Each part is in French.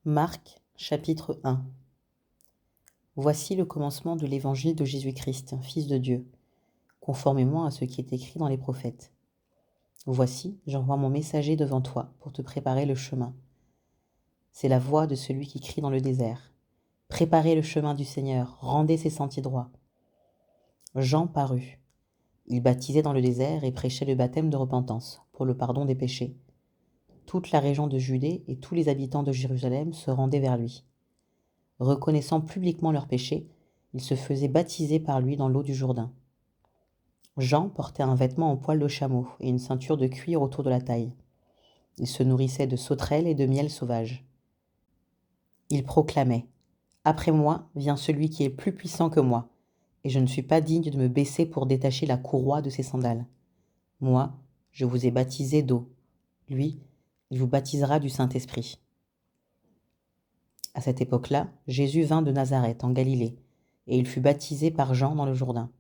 Marc, chapitre 1. Voici le commencement de l'évangile de Jésus-Christ, Fils de Dieu, conformément à ce qui est écrit dans les prophètes. Voici, j'envoie mon messager devant toi pour te préparer le chemin. C'est la voix de celui qui crie dans le désert. Préparez le chemin du Seigneur, rendez ses sentiers droits. Jean parut. Il baptisait dans le désert et prêchait le baptême de repentance pour le pardon des péchés. Toute la région de Judée et tous les habitants de Jérusalem se rendaient vers lui. Reconnaissant publiquement leurs péchés, ils se faisaient baptiser par lui dans l'eau du Jourdain. Jean portait un vêtement en poil de chameau et une ceinture de cuir autour de la taille. Il se nourrissait de sauterelles et de miel sauvage. Il proclamait : « Après moi vient celui qui est plus puissant que moi, et je ne suis pas digne de me baisser pour détacher la courroie de ses sandales. Moi, je vous ai baptisé d'eau. Lui, il vous baptisera du Saint-Esprit. » À cette époque-là, Jésus vint de Nazareth, en Galilée, et il fut baptisé par Jean dans le Jourdain.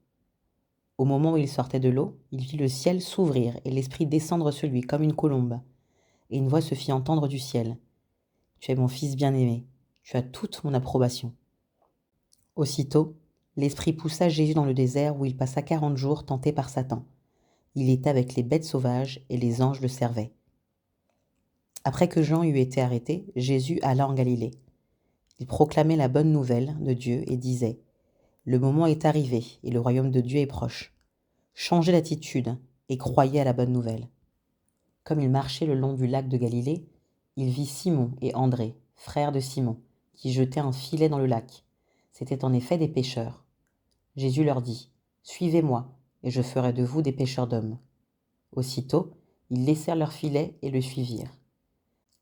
Au moment où il sortait de l'eau, il vit le ciel s'ouvrir et l'Esprit descendre sur lui comme une colombe. Et une voix se fit entendre du ciel : « Tu es mon Fils bien-aimé, tu as toute mon approbation. » Aussitôt, l'Esprit poussa Jésus dans le désert où il passa 40 jours tenté par Satan. Il était avec les bêtes sauvages et les anges le servaient. Après que Jean eut été arrêté, Jésus alla en Galilée. Il proclamait la bonne nouvelle de Dieu et disait : « Le moment est arrivé et le royaume de Dieu est proche. Changez d'attitude et croyez à la bonne nouvelle. » Comme il marchait le long du lac de Galilée, il vit Simon et André, frères de Simon, qui jetaient un filet dans le lac. C'étaient en effet des pêcheurs. Jésus leur dit : « Suivez-moi, et je ferai de vous des pêcheurs d'hommes. » Aussitôt, ils laissèrent leur filet et le suivirent.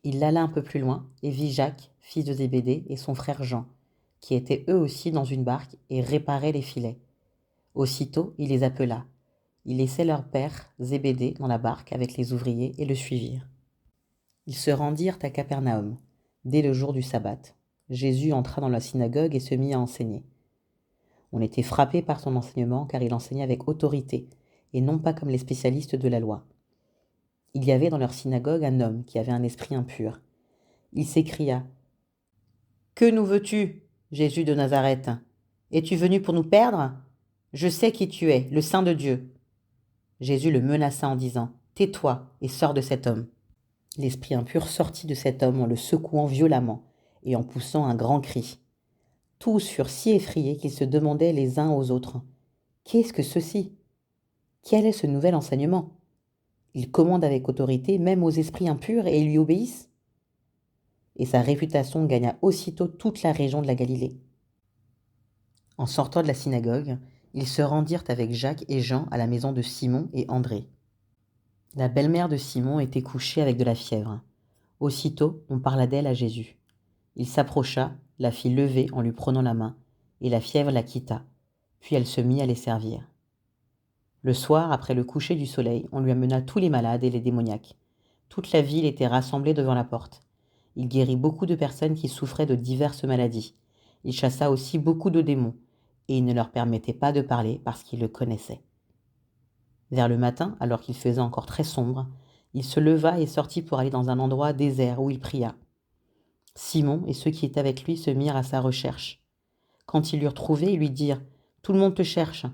Il alla un peu plus loin et vit Jacques, fils de Zébédée, et son frère Jean, qui étaient eux aussi dans une barque et réparaient les filets. Aussitôt, il les appela. Ils laissaient leur père Zébédée dans la barque avec les ouvriers et le suivirent. Ils se rendirent à Capernaum. Dès le jour du sabbat, Jésus entra dans la synagogue et se mit à enseigner. On était frappé par son enseignement car il enseignait avec autorité et non pas comme les spécialistes de la loi. Il y avait dans leur synagogue un homme qui avait un esprit impur. Il s'écria : « Que nous veux-tu, Jésus de Nazareth ? Es-tu venu pour nous perdre ? Je sais qui tu es, le Saint de Dieu. » Jésus le menaça en disant : « Tais-toi et sors de cet homme. » L'esprit impur sortit de cet homme en le secouant violemment et en poussant un grand cri. Tous furent si effrayés qu'ils se demandaient les uns aux autres : « Qu'est-ce que ceci ? Quel est ce nouvel enseignement ? Il commande avec autorité même aux esprits impurs et ils lui obéissent ?» Et sa réputation gagna aussitôt toute la région de la Galilée. En sortant de la synagogue, ils se rendirent avec Jacques et Jean à la maison de Simon et André. La belle-mère de Simon était couchée avec de la fièvre. Aussitôt, on parla d'elle à Jésus. Il s'approcha, la fit lever en lui prenant la main, et la fièvre la quitta. Puis elle se mit à les servir. Le soir, après le coucher du soleil, on lui amena tous les malades et les démoniaques. Toute la ville était rassemblée devant la porte. Il guérit beaucoup de personnes qui souffraient de diverses maladies. Il chassa aussi beaucoup de démons, et il ne leur permettait pas de parler parce qu'ils le connaissaient. Vers le matin, alors qu'il faisait encore très sombre, il se leva et sortit pour aller dans un endroit désert où il pria. Simon et ceux qui étaient avec lui se mirent à sa recherche. Quand ils l'eurent trouvé, ils lui dirent : « Tout le monde te cherche. »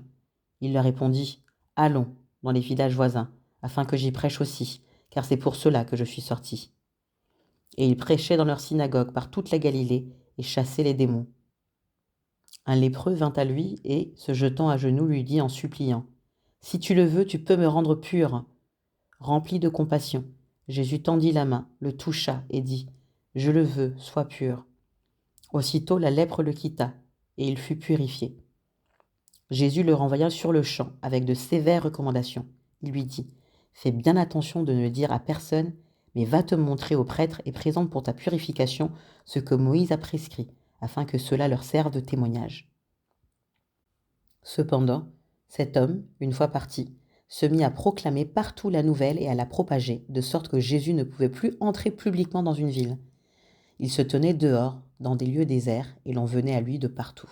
Il leur répondit : « Allons dans les villages voisins, afin que j'y prêche aussi, car c'est pour cela que je suis sorti. » Et il prêchait dans leur synagogue par toute la Galilée et chassait les démons. Un lépreux vint à lui et, se jetant à genoux, lui dit en suppliant : « Si tu le veux, tu peux me rendre pur. » Rempli de compassion, Jésus tendit la main, le toucha et dit : « Je le veux, sois pur. » Aussitôt la lèpre le quitta, et il fut purifié. Jésus le renvoya sur-le-champ avec de sévères recommandations. Il lui dit : « Fais bien attention de ne le dire à personne, mais va te montrer aux prêtres et présente pour ta purification ce que Moïse a prescrit, afin que cela leur serve de témoignage. » Cependant, cet homme, une fois parti, se mit à proclamer partout la nouvelle et à la propager, de sorte que Jésus ne pouvait plus entrer publiquement dans une ville. Il se tenait dehors, dans des lieux déserts, et l'on venait à lui de partout.